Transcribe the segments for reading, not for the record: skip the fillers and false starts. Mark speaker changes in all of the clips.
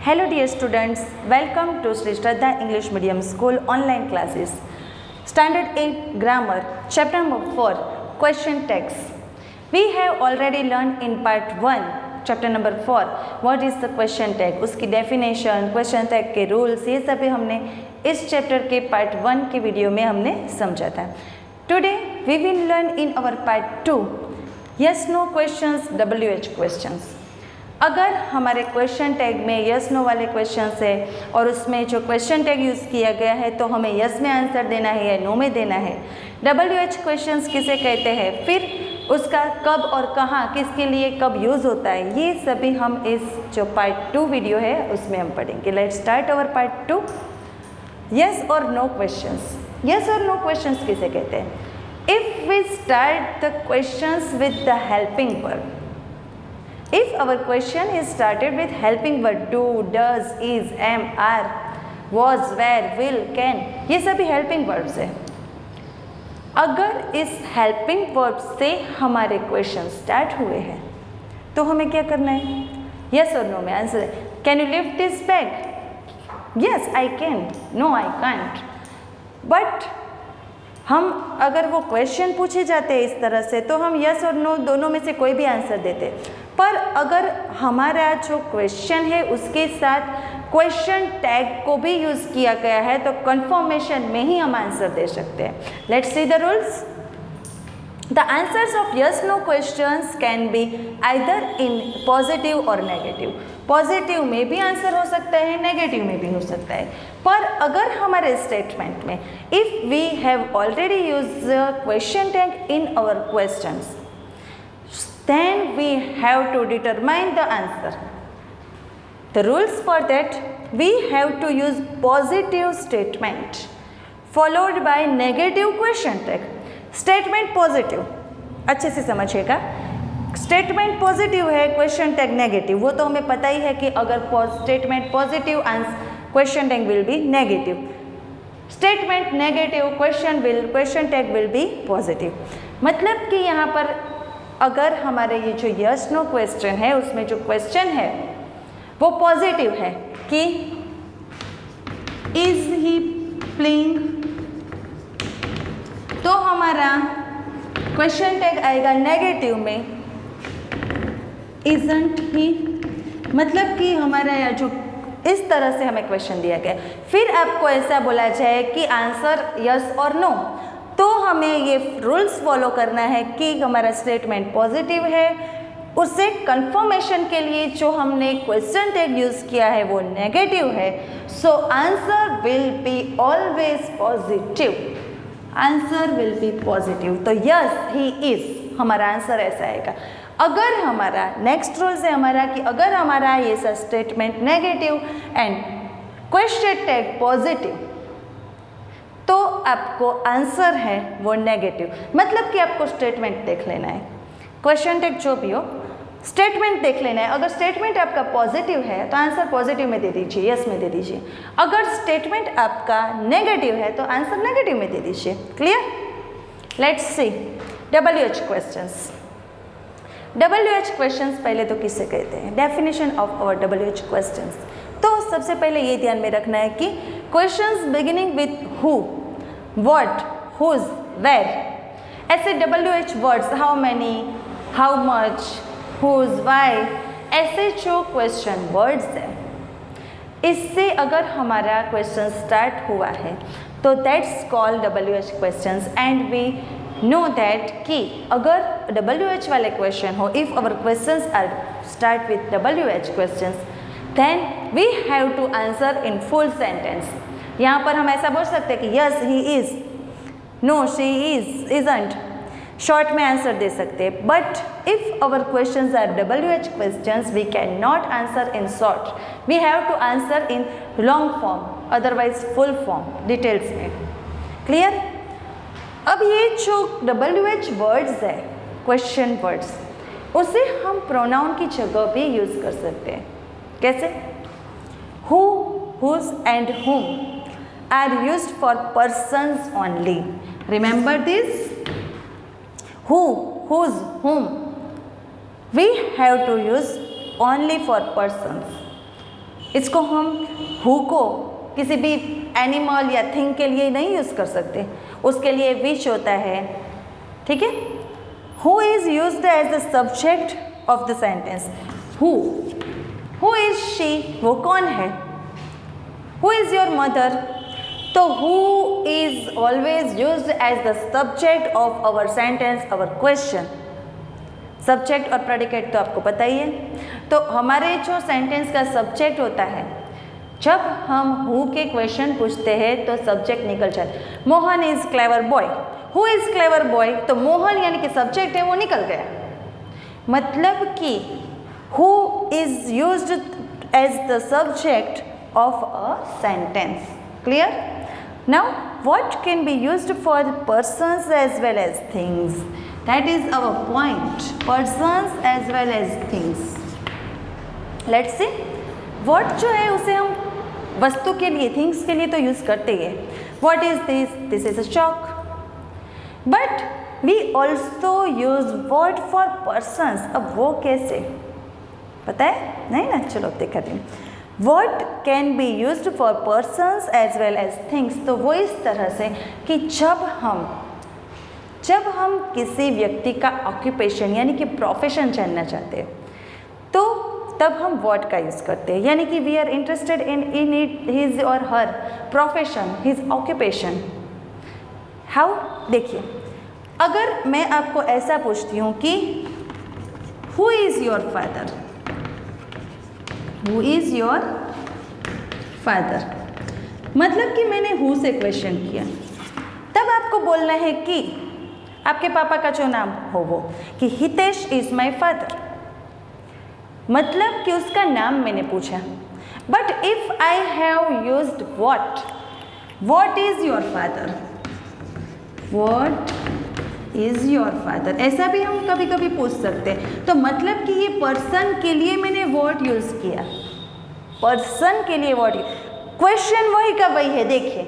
Speaker 1: Hello dear students, welcome to Sri Shraddha English Medium School online classes. Standard 8 Grammar, Chapter number 4, Question Text. We have already learned in part 1, Chapter number 4, what is the question tag, उसकी definition, question tag के rules, ये सभी हमने इस chapter के part 1 के video में हमने समझा था. Today we will learn in our part 2, yes no questions, WH questions. अगर हमारे क्वेश्चन टैग में यस नो वाले क्वेश्चंस है और उसमें जो क्वेश्चन टैग यूज़ किया गया है तो हमें यस में आंसर देना है या नो में देना है. WH क्वेश्चंस किसे कहते हैं, फिर उसका कब और कहाँ किसके लिए कब यूज़ होता है, ये सभी हम इस जो पार्ट 2 वीडियो है उसमें हम पढ़ेंगे. Let's start our part 2. Yes और नो क्वेश्चंस. यस और नो क्वेश्चंस किसे कहते हैं? If we start the questions with the helping verb. If our question is started with helping verb do, does, is, am, are, was, were, will, can, ये सभी helping verbs है. अगर इस helping verbs से हमारे question start हुए हैं तो हमें क्या करना है? Yes or no में आंसर है. Can you lift this bag? Yes, I can. No, I can't. But हम अगर वो क्वेश्चन पूछे जाते हैं इस तरह से तो हम यस और नो दोनों में से कोई भी आंसर देते. पर अगर हमारा जो क्वेश्चन है उसके साथ क्वेश्चन टैग को भी यूज़ किया गया है तो कंफर्मेशन में ही हम आंसर दे सकते हैं. Let's see the rules. The answers of yes no questions can be either in positive और नेगेटिव. पॉजिटिव में भी आंसर हो सकता है, नेगेटिव में भी हो सकता है. पर अगर हमारे स्टेटमेंट में if we have already used question tag in our questions then we have to determine the answer. The rules for that, we have to use positive statement followed by negative question tag. Statement positive, अच्छे से समझिएगा. Statement positive है, question tag negative, वो तो हमें पता ही है कि अगर statement positive question tag will be negative. Statement negative question tag will be positive. मतलब कि यहाँ पर अगर हमारे ये जो यस नो क्वेश्चन है उसमें जो क्वेश्चन है वो पॉजिटिव है कि इज ही प्लेइंग, तो हमारा क्वेश्चन टैग आएगा नेगेटिव में इजंट ही. मतलब कि हमारा या जो इस तरह से हमें क्वेश्चन दिया गया, फिर आपको ऐसा बोला जाए कि आंसर यस और नो, तो हमें ये रूल्स फॉलो करना है कि हमारा स्टेटमेंट पॉजिटिव है, उससे कंफर्मेशन के लिए जो हमने क्वेश्चन टैग यूज़ किया है वो नेगेटिव है. So answer will be always positive. Answer will be positive. तो यस ही इज़ हमारा आंसर ऐसा आएगा. अगर हमारा नेक्स्ट रूल है हमारा कि अगर हमारा ये सा statement negative and question tag positive तो आपको आंसर है वो नेगेटिव. मतलब कि आपको स्टेटमेंट देख लेना है, क्वेश्चन टैग जो भी हो स्टेटमेंट देख लेना है. अगर स्टेटमेंट आपका पॉजिटिव है तो आंसर पॉजिटिव में दे दीजिए, यस में दे दीजिए. अगर स्टेटमेंट आपका नेगेटिव है तो आंसर नेगेटिव में दे दीजिए. Clear? Let's see WH questions. WH questions पहले तो किससे कहते हैं? Definition of our WH questions. तो सबसे पहले ये ध्यान में रखना है कि questions beginning with who, what, whose, where, ऐसे WH words how many, how much, whose, why, ऐसे जो क्वेश्चन वर्ड्स हैं इससे अगर हमारा क्वेश्चन स्टार्ट हुआ है तो that's called WH questions. And we know that कि अगर WH वाले क्वेश्चन हो, if our questions are start with WH questions then we have to answer in full sentence. यहाँ पर हम ऐसा बोल सकते हैं कि yes he is, no she is, isn't, short में आंसर दे सकते हैं. But if our questions are WH questions we cannot answer in short, we have to answer in long form, otherwise full form, details में. Clear? अब ये जो WH words है question words, उसे हम प्रोनाउन की जगह भी यूज़ कर सकते हैं. कैसे? Who, whose and whom are used for persons only. Remember this. Who, whose, whom we have to use only for persons. इसको हम हु को किसी भी एनिमल या थिंग के लिए नहीं यूज़ कर सकते, उसके लिए विच होता है, ठीक है। Who is used as the subject of the sentence. Who is she, वो कौन है। हु इज़ योर मदर, तो who is always used as the subject of our sentence, our question. Subject और प्रेडिकेट तो आपको पता ही है। तो हमारे जो सेंटेंस का सब्जेक्ट होता है, जब हम हु के क्वेश्चन पूछते हैं तो सब्जेक्ट निकल जाए। Mohan is clever boy, who is clever boy, तो मोहन यानी कि सब्जेक्ट है वो निकल गया। मतलब कि who is used as the subject of a sentence. Clear? Now what can be used for persons as well as things, that is our point, persons as well as things. Let's see, what जो है उसे हम वस्तु के लिए, things के लिए तो यूज़ करते ही है। What is this, this is a chalk. But we also use word for persons. अब वो कैसे, पता है? नहीं ना, चलो दिखाती हूँ। Word can be used for persons as well as things. तो वो इस तरह से कि जब हम किसी व्यक्ति का ऑक्यूपेशन यानी कि प्रोफेशन जानना चाहते हैं तो तब हम वर्ड का यूज़ करते हैं, यानी कि we are interested in it, his और her profession, his occupation. How, देखिए, अगर मैं आपको ऐसा पूछती हूँ कि who is your father, who is your father, मतलब कि मैंने हु से क्वेश्चन किया, तब आपको बोलना है कि आपके पापा का जो नाम हो वो, कि हितेश इज़ माई फादर, मतलब कि उसका नाम मैंने पूछा। But if I have used what is your father, what is your father, ऐसा भी हम कभी कभी पूछ सकते हैं। तो मतलब कि ये पर्सन के लिए मैंने व्हाट यूज किया, पर्सन के लिए व्हाट, क्वेश्चन वही का वही है, देखिए,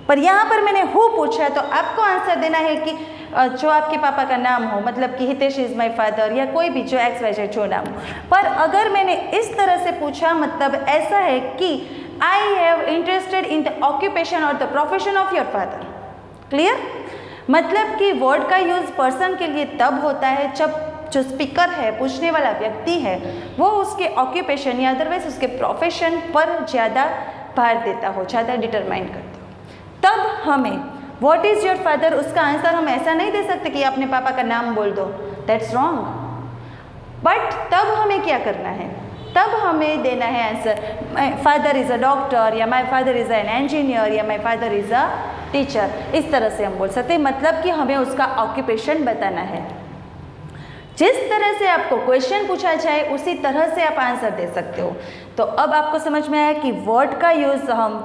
Speaker 1: पर यहाँ पर मैंने हु पूछा है तो आपको आंसर देना है कि जो आपके पापा का नाम हो, मतलब कि हितेश इज़ माई फादर या कोई भी जो एक्स वाई जेड जो नाम हो। पर अगर मैंने इस तरह से पूछा, मतलब ऐसा है कि I have interested in the occupation और the profession of your father. Clear? मतलब कि वर्ड का यूज़ पर्सन के लिए तब होता है जब जो स्पीकर है, पूछने वाला व्यक्ति है, वो उसके ऑक्यूपेशन या अदरवाइज उसके प्रोफेशन पर ज़्यादा भार देता हो, ज़्यादा डिटरमाइन करता हो। तब हमें व्हाट इज़ योर फादर, उसका आंसर हम ऐसा नहीं दे सकते कि अपने पापा का नाम बोल दो, दैट्स रॉन्ग। बट तब हमें क्या करना है, तब हमें देना है answer my father is a doctor, या my father is an engineer, या my father is a teacher. इस तरह से हम बोल सकते हैं, मतलब कि हमें उसका ऑक्यूपेशन बताना है। जिस तरह से आपको क्वेश्चन पूछा जाए उसी तरह से आप आंसर दे सकते हो। तो अब आपको समझ में आया कि वर्ड का यूज़ हम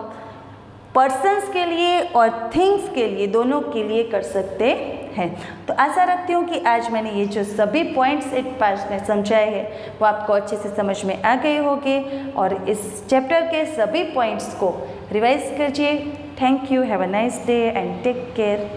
Speaker 1: पर्सन्स के लिए और थिंग्स के लिए, दोनों के लिए कर सकते हैं। तो आशा रखती हूँ कि आज मैंने ये जो सभी पॉइंट्स एक पार्ट में समझाए हैं वो आपको अच्छे से समझ में आ गए होंगे, और इस चैप्टर के सभी पॉइंट्स को रिवाइज कीजिए। Thank you, have a nice day and take care.